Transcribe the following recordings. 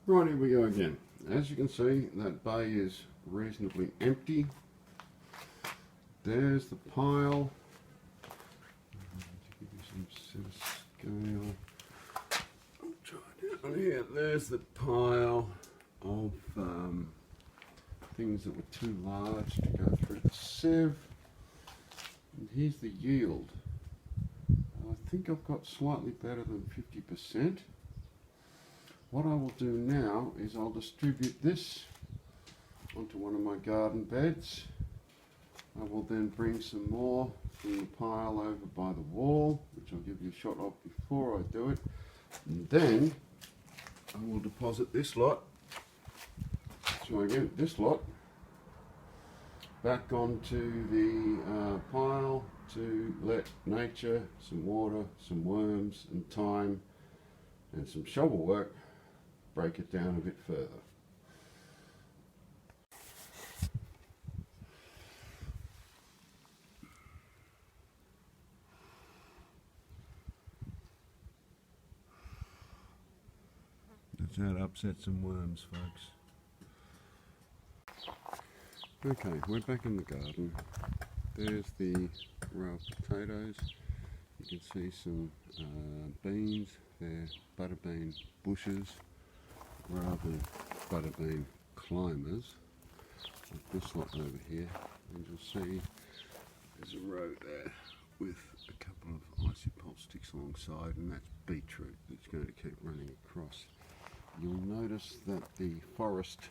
Right, here we go again. As you can see, that bay is reasonably empty. There's the pile. To give you some sort of scale. I'll try down here. There's the pile of things that were too large to go through the sieve. And here's the yield. I think I've got slightly better than 50%. What I will do now is I'll distribute this onto one of my garden beds. I will then bring some more from the pile over by the wall, which I'll give you a shot of before I do it. And then I will deposit this lot, so again, this lot, back onto the pile to let nature, some water, some worms and time and some shovel work break it down a bit further. That's how to upset some worms, folks. Okay, we're back in the garden. There's the row of potatoes. You can see some beans. They're butterbean bushes rather than butterbean climbers, like this lot over here. And you'll see there's a row there with a couple of icy pulp sticks alongside, and that's beetroot that's going to keep running across. You'll notice that the forest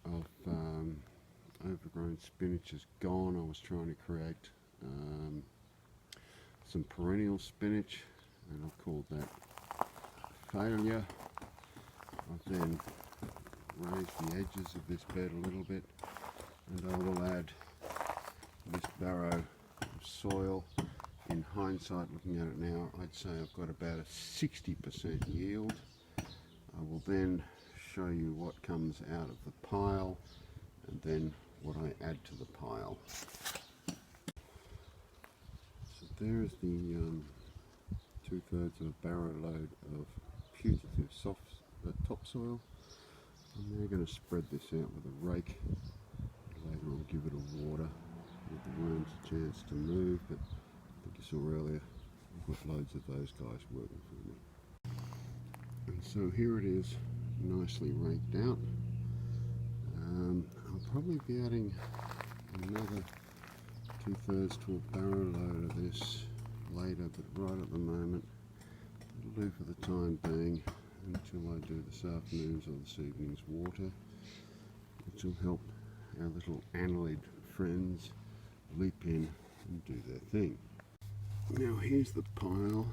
of overgrown spinach is gone. I was trying to create some perennial spinach, and I've called that failure. I've then raised the edges of this bed a little bit, and I will add this barrow of soil. In hindsight, looking at it now, I'd say I've got about a 60% yield. I will then show you what comes out of the pile and then what I add to the pile. So there is the 2/3 of a barrow load of putative soft topsoil. I'm now going to spread this out with a rake. Later I'll give it a water, give the worms a chance to move, but I think you saw earlier I've got loads of those guys working for me. And so here it is, nicely raked out. I'll probably be adding another 2/3 to a barrow load of this later, but right at the moment it'll do for the time being until I do this afternoon's or this evening's water, which will help our little annelid friends leap in and do their thing. Now here's the pile,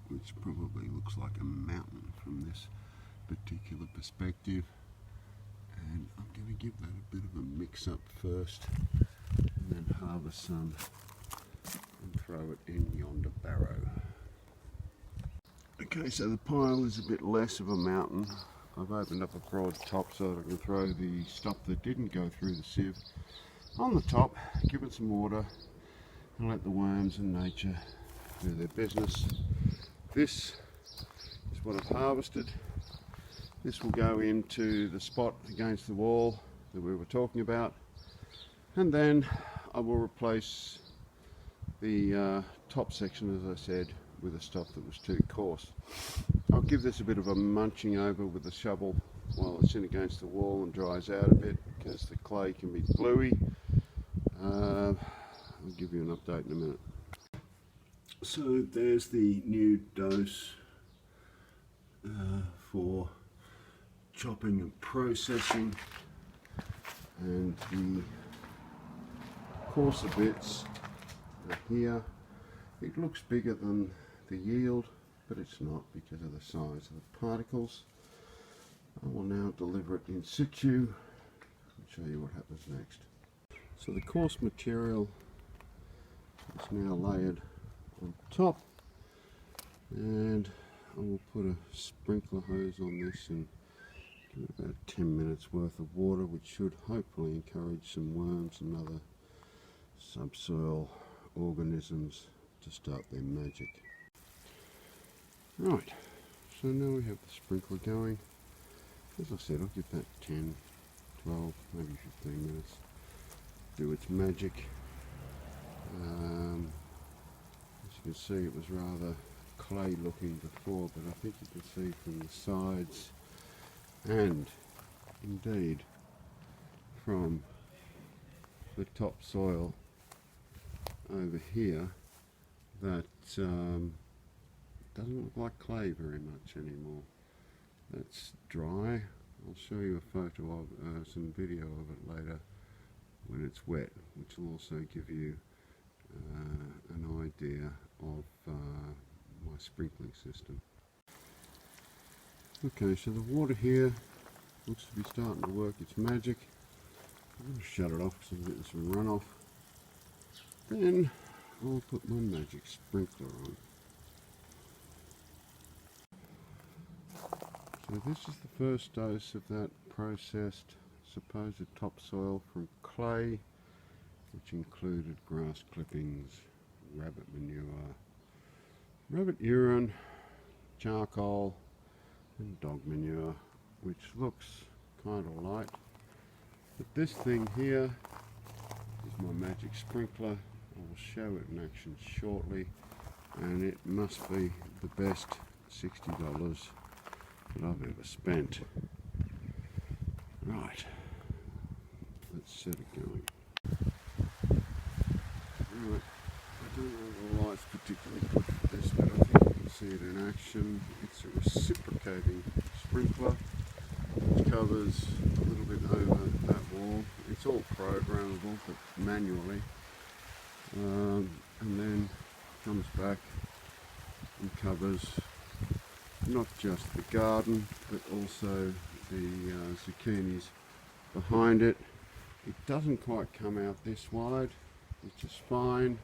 which probably looks like a mountain from this particular perspective, and I'm going to give that a bit of a mix up first and then harvest some and throw it in yonder barrow. Okay, so the pile is a bit less of a mountain. I've opened up a broad top so that I can throw the stuff that didn't go through the sieve on the top, give it some water and let the worms and nature do their business. This is what I've harvested. This will go into the spot against the wall that we were talking about, and then I will replace the top section, as I said, with the stuff that was too coarse. I'll give this a bit of a munching over with the shovel while it's in against the wall and dries out a bit, because the clay can be gluey. I'll give you an update in a minute. So there's the new dose for chopping and processing, and the coarser bits are here. It looks bigger than the yield, but it's not because of the size of the particles. I will now deliver it in situ and show you what happens next. So the coarse material is now layered on top, and I will put a sprinkler hose on this and give it about 10 minutes worth of water, which should hopefully encourage some worms and other subsoil organisms to start their magic. Right, so now we have the sprinkler going. As I said, I'll give that 10, 12, maybe 15 minutes. Do its magic. As you can see, it was rather clay looking before, but I think you can see from the sides and indeed from the topsoil over here that doesn't look like clay very much anymore. That's dry. I'll show you a photo of some video of it later when it's wet, which will also give you an idea of my sprinkling system. Okay, so the water here looks to be starting to work its magic. I'm going to shut it off because I'm getting some runoff. Then I'll put my magic sprinkler on. So this is the first dose of that processed supposed topsoil from clay, which included grass clippings, rabbit manure, rabbit urine, charcoal and dog manure, which looks kind of light. But this thing here is my magic sprinkler. I will show it in action shortly, and it must be the best $60 that I've ever spent. Right, let's set it going. Right, I don't know the light's particularly good for this, but I think you can see it in action. It's a reciprocating sprinkler which covers a little bit over that wall. It's all programmable, but manually, and then comes back and covers not just the garden but also the zucchinis behind it. It doesn't quite come out this wide, which is fine.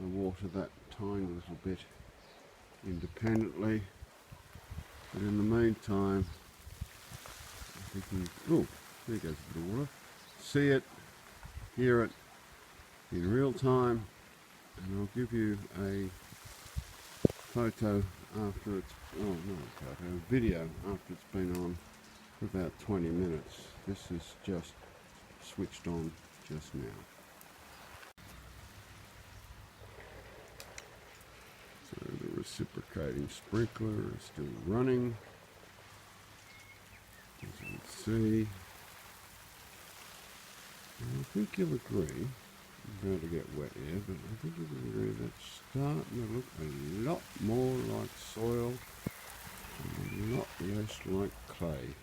I water that tiny little bit independently, but in the meantime we can, oh, there goes the water, see it, hear it in real time, and I'll give you a photo after it's, oh no, a video after it's been on for about 20 minutes. This is just switched on just now. So the reciprocating sprinkler is still running, as you can see. And I think you'll agree, I'm about to get wet here, but I think you'll agree that's starting to look a lot more like soil and a lot less like clay.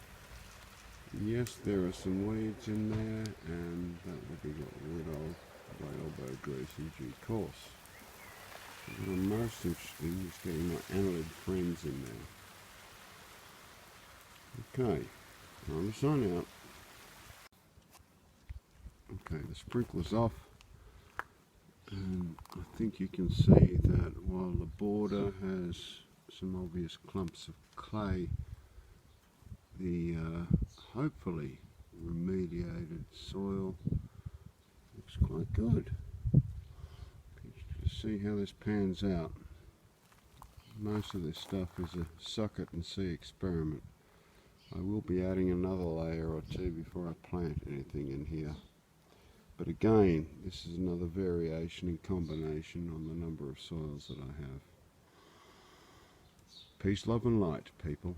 Yes, there are some weeds in there, and that will be got rid of by elbow grease in due course. What I'm most interested in is getting my annelid friends in there. Okay, time to sign out. Okay, the sprinkler's off, and I think you can see that while the border has some obvious clumps of clay, the hopefully remediated soil looks quite good. Just see how this pans out. Most of this stuff is a suck it and see experiment. I will be adding another layer or two before I plant anything in here. But again, this is another variation in combination on the number of soils that I have. Peace, love and light, people.